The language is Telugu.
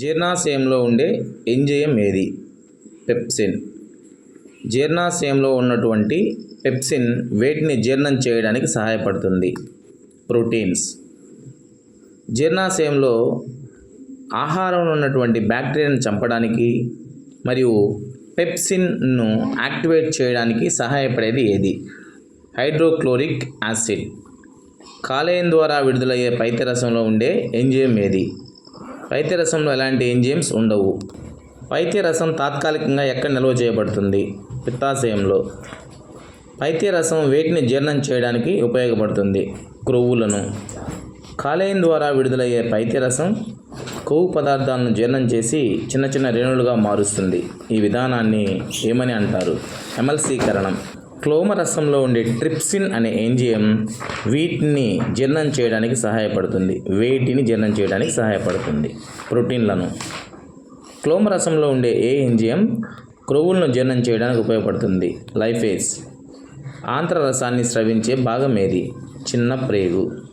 జీర్ణాశయంలో ఉండే ఎంజైమ్ ఏది? పెప్సిన్. జీర్ణాశయంలో ఉన్నటువంటి పెప్సిన్ వేటిని జీర్ణం చేయడానికి సహాయపడుతుంది? ప్రోటీన్స్. జీర్ణాశయంలో ఆహారంలో ఉన్నటువంటి బ్యాక్టీరియాను చంపడానికి మరియు పెప్సిన్ను యాక్టివేట్ చేయడానికి సహాయపడేది ఏది? Hydrochloric acid. కాలేయం ద్వారా విడుదలయ్యే పైత్యరసంలో ఉండే ఎంజైమ్ ఏది? పైత్యరసంలో ఎలాంటి ఎంజైమ్స్ ఉండవు. పైత్యరసం తాత్కాలికంగా ఎక్కడ నిల్వ చేయబడుతుంది? పిత్తాశయంలో. పైత్యరసం వేటిని జీర్ణం చేయడానికి ఉపయోగపడుతుంది? క్రొవ్వులను. కాలేయం ద్వారా విడుదలయ్యే పైత్యరసం కొవ్వు పదార్థాలను జీర్ణం చేసి చిన్న చిన్న రేణువులుగా మారుస్తుంది. ఈ విధానాన్ని ఏమని అంటారు? ఎమల్సీకరణం. క్లోమరసంలో ఉండే ట్రిప్సిన్ అనే ఎంజైమ్ వీటిని జీర్ణం చేయడానికి సహాయపడుతుంది. వేటిని జీర్ణం చేయడానికి సహాయపడుతుంది? ప్రోటీన్లను. క్లోమరసంలో ఉండే ఏ ఎంజైమ్ క్రొవ్వులను జీర్ణం చేయడానికి ఉపయోగపడుతుంది? లైఫేజ్. ఆంత్రరసాన్ని స్రవించే భాగం ఏది? చిన్న ప్రేగు.